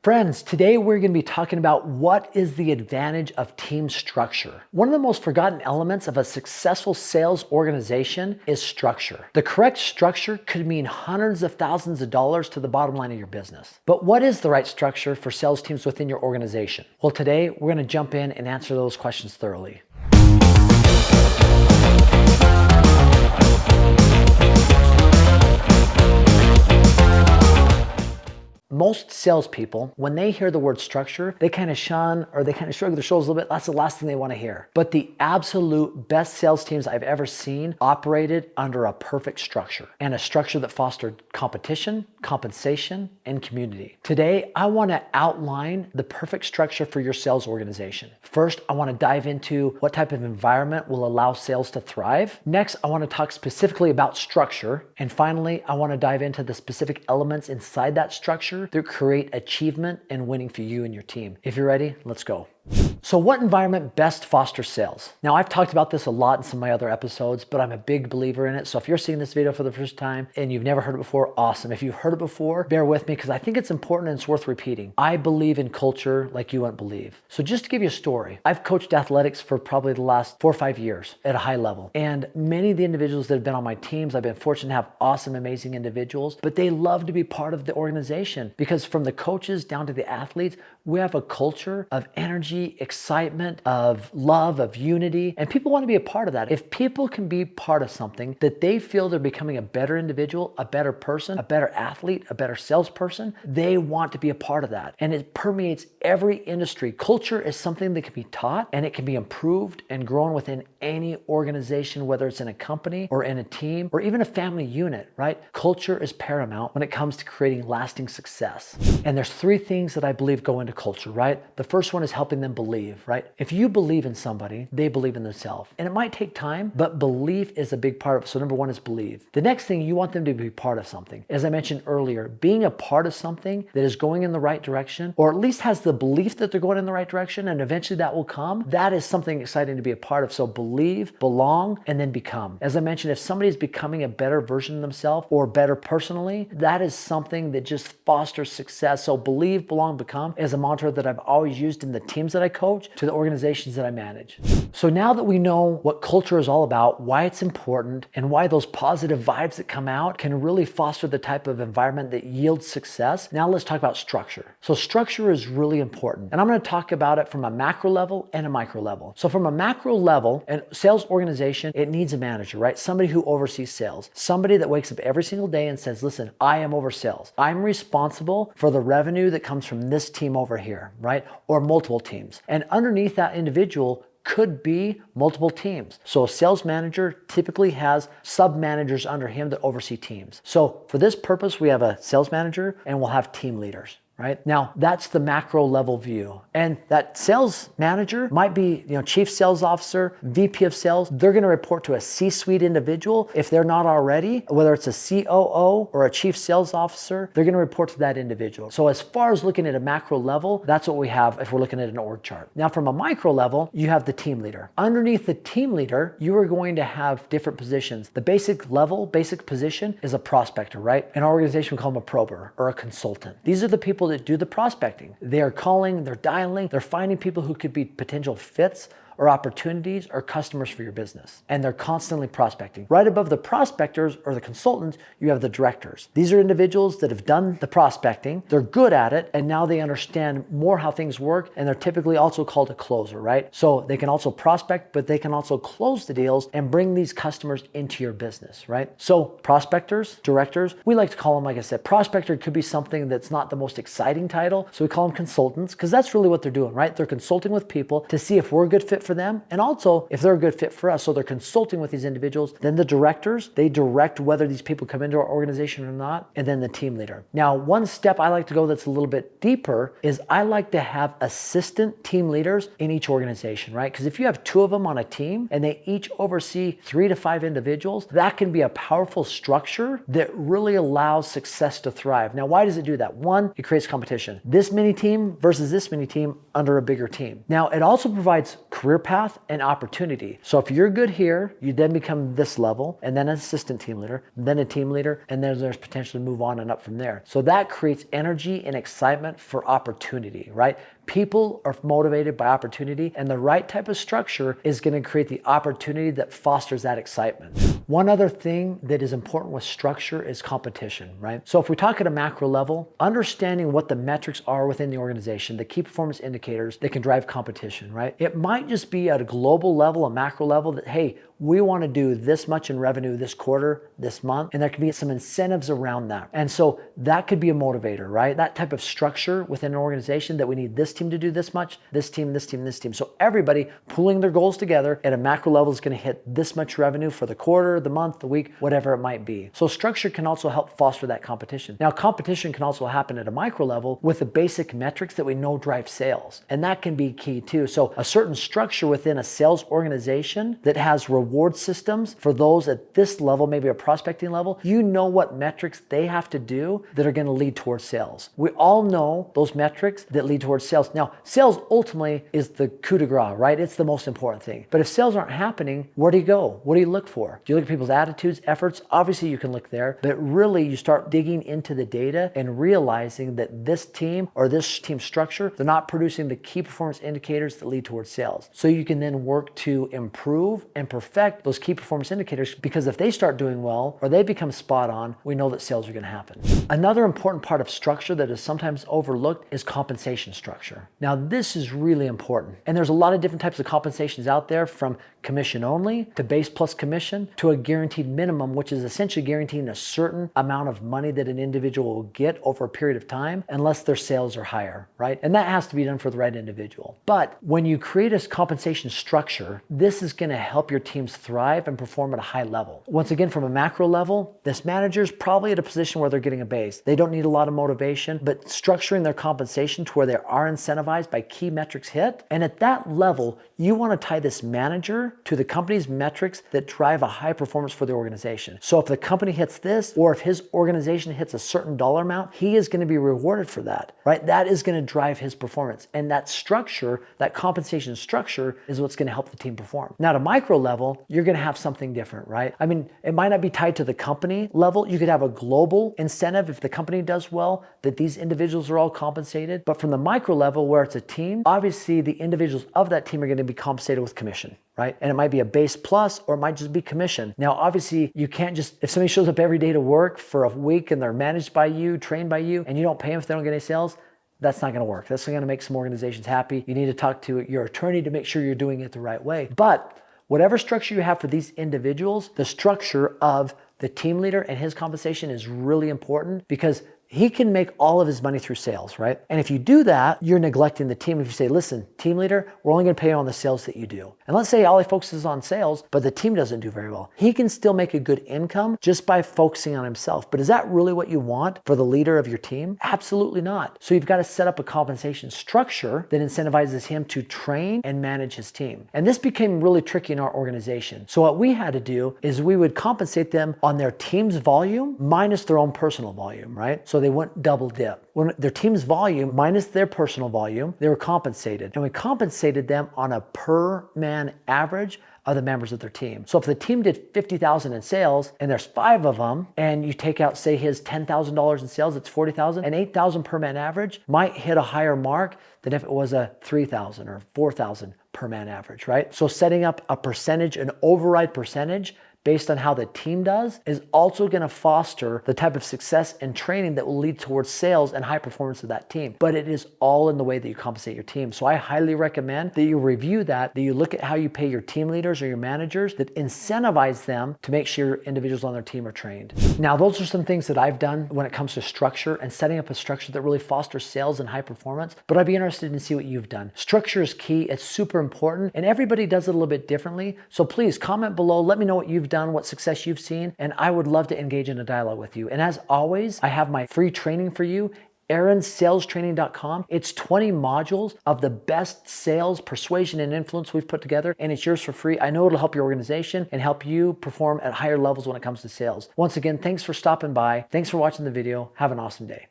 Friends, today we're going to be talking about what is the advantage of team structure. One of the most forgotten elements of a successful sales organization is structure. The correct structure could mean hundreds of thousands of dollars to the bottom line of your business. But what is the right structure for sales teams within your organization? Well, today we're going to jump in and answer those questions thoroughly. Most salespeople, when they hear the word structure, they kind of shun or they kind of shrug their shoulders a little bit. That's the last thing they want to hear. But the absolute best sales teams I've ever seen operated under a perfect structure, and a structure that fostered competition, compensation, and community. Today, I want to outline the perfect structure for your sales organization. First, I want to dive into what type of environment will allow sales to thrive. Next, I want to talk specifically about structure. And finally, I want to dive into the specific elements inside that structure that create achievement and winning for you and your team. If you're ready, let's go. So what environment best fosters sales? Now, I've talked about this a lot in some of my other episodes, but I'm a big believer in it. So if you're seeing this video for the first time and you've never heard it before, awesome. If you've heard it before, bear with me because I think it's important and it's worth repeating. I believe in culture like you wouldn't believe. So just to give you a story, I've coached athletics for probably the last 4 or 5 years at a high level. And many of the individuals that have been on my teams, I've been fortunate to have awesome, amazing individuals, but they love to be part of the organization because from the coaches down to the athletes, we have a culture of energy, excitement, of love, of unity, and people want to be a part of that. If people can be part of something that they feel they're becoming a better individual, a better person, a better athlete, a better salesperson, they want to be a part of that. And it permeates every industry. Culture is something that can be taught and it can be improved and grown within any organization, whether it's in a company or in a team or even a family unit, right? Culture is paramount when it comes to creating lasting success. And there's 3 things that I believe go into culture, right? The first one is helping them believe, right? If you believe in somebody, they believe in themselves. And it might take time, but belief is a big part of it. So number 1 is believe. The next thing, you want them to be part of something. As I mentioned earlier, being a part of something that is going in the right direction, or at least has the belief that they're going in the right direction, and eventually that will come, that is something exciting to be a part of. So believe, belong, and then become. As I mentioned, if somebody is becoming a better version of themselves or better personally, that is something that just fosters success. So believe, belong, become is a mantra that I've always used in the teams that I coach to the organizations that I manage. So now that we know what culture is all about, why it's important, and why those positive vibes that come out can really foster the type of environment that yields success, now let's talk about structure. So structure is really important. And I'm going to talk about it from a macro level and a micro level. So from a macro level, a sales organization, it needs a manager, right? Somebody who oversees sales. Somebody that wakes up every single day and says, listen, I am over sales. I'm responsible for the revenue that comes from this team over here, right? Or multiple teams. And underneath that individual could be multiple teams. So a sales manager typically has sub-managers under him that oversee teams. So for this purpose, we have a sales manager and we'll have team leaders. Right? Now, that's the macro level view. And that sales manager might be, chief sales officer, VP of sales. They're going to report to a C-suite individual. If they're not already, whether it's a COO or a chief sales officer, they're going to report to that individual. So as far as looking at a macro level, that's what we have if we're looking at an org chart. Now, from a micro level, you have the team leader. Underneath the team leader, you are going to have different positions. The basic position is a prospector, right? In our organization, we call them a prober or a consultant. These are the people that do the prospecting. They are calling, they're dialing, they're finding people who could be potential fits or opportunities or customers for your business. And they're constantly prospecting. Right above the prospectors or the consultants, you have the directors. These are individuals that have done the prospecting, they're good at it, and now they understand more how things work, and they're typically also called a closer, right? So they can also prospect, but they can also close the deals and bring these customers into your business, right? So prospectors, directors, we like to call them, like I said, prospector could be something that's not the most exciting title, so we call them consultants, because that's really what they're doing, right? They're consulting with people to see if we're a good fit for them, and also if they're a good fit for us. So they're consulting with these individuals. Then the directors, they direct whether these people come into our organization or not, and then the team leader. Now, one step I like to go that's a little bit deeper is I like to have assistant team leaders in each organization, right? Because if you have 2 of them on a team and they each oversee 3 to 5 individuals, that can be a powerful structure that really allows success to thrive. Now, why does it do that? 1, it creates competition. This mini team versus this mini team under a bigger team. Now, it also provides career career path and opportunity. So if you're good here, you then become this level, and then an assistant team leader, then a team leader, and then there's potential to move on and up from there. So that creates energy and excitement for opportunity, right? People are motivated by opportunity, and the right type of structure is going to create the opportunity that fosters that excitement. One other thing that is important with structure is competition, right? So if we talk at a macro level, understanding what the metrics are within the organization, the key performance indicators that can drive competition, right? It might just be at a global level, a macro level, that, hey, we want to do this much in revenue this quarter, this month, and there could be some incentives around that. And so that could be a motivator, right? That type of structure within an organization that we need this team to do this much, this team, this team, this team. So everybody pooling their goals together at a macro level is going to hit this much revenue for the quarter, the month, the week, whatever it might be. So structure can also help foster that competition. Now, competition can also happen at a micro level with the basic metrics that we know drive sales. And that can be key too. So a certain structure within a sales organization that has reward systems for those at this level, maybe a prospecting level, you know what metrics they have to do that are going to lead towards sales. We all know those metrics that lead towards sales. Now, sales ultimately is the coup de grace, right? It's the most important thing. But if sales aren't happening, where do you go? What do you look for? Do you look at people's attitudes, efforts? Obviously, you can look there, but really you start digging into the data and realizing that this team or this team structure, they're not producing the key performance indicators that lead towards sales. So you can then work to improve and perfect those key performance indicators, because if they start doing well or they become spot on, we know that sales are going to happen. Another important part of structure that is sometimes overlooked is compensation structure. Now, this is really important. And there's a lot of different types of compensations out there, from commission only to base plus commission to a guaranteed minimum, which is essentially guaranteeing a certain amount of money that an individual will get over a period of time unless their sales are higher, right? And that has to be done for the right individual. But when you create a compensation structure, this is going to help your teams thrive and perform at a high level. Once again, from a macro level, this manager is probably at a position where they're getting a base. They don't need a lot of motivation, but structuring their compensation to where they are incentivized by key metrics hit. And at that level, you want to tie this manager to the company's metrics that drive a high performance for the organization. So if the company hits this, or if his organization hits a certain dollar amount, he is going to be rewarded for that, right? That is going to drive his performance. And that structure, that compensation structure, is what's going to help the team perform. Now, at a micro level, you're going to have something different, right? I mean, it might not be tied to the company level. You could have a global incentive if the company does well, that these individuals are all compensated. But from the micro level, where it's a team, obviously the individuals of that team are going to be compensated with commission, right? And it might be a base plus, or it might just be commission. Now, obviously, you can't just, if somebody shows up every day to work for a week and they're managed by you, trained by you, and you don't pay them if they don't get any sales, that's not going to work. That's not going to make some organizations happy. You need to talk to your attorney to make sure you're doing it the right way. But whatever structure you have for these individuals, the structure of the team leader and his compensation is really important, because he can make all of his money through sales, right? And if you do that, you're neglecting the team. If you say, listen, team leader, we're only going to pay you on the sales that you do. And let's say all he focuses on sales, but the team doesn't do very well. He can still make a good income just by focusing on himself. But is that really what you want for the leader of your team? Absolutely not. So you've got to set up a compensation structure that incentivizes him to train and manage his team. And this became really tricky in our organization. So what we had to do is we would compensate them on their team's volume minus their own personal volume, right? So they wouldn't double dip. When their team's volume minus their personal volume, they were compensated. And we compensated them on a per man average of the members of their team. So if the team did $50,000 in sales and there's 5 of them, and you take out, say, his $10,000 in sales, it's $40,000, and $8,000 per man average might hit a higher mark than if it was a $3,000 or $4,000 per man average, right? So setting up a percentage, an override percentage based on how the team does, is also going to foster the type of success and training that will lead towards sales and high performance of that team. But it is all in the way that you compensate your team. So I highly recommend that you review that you look at how you pay your team leaders or your managers, that incentivize them to make sure individuals on their team are trained. Now, those are some things that I've done when it comes to structure and setting up a structure that really fosters sales and high performance. But I'd be interested in see what you've done. Structure is key. It's super important, and everybody does it a little bit differently. So please comment below. Let me know what you've done, what success you've seen, and I would love to engage in a dialogue with you. And as always, I have my free training for you, AaronsSalesTraining.com. It's 20 modules of the best sales, persuasion, and influence we've put together, and it's yours for free. I know it'll help your organization and help you perform at higher levels when it comes to sales. Once again, thanks for stopping by. Thanks for watching the video. Have an awesome day.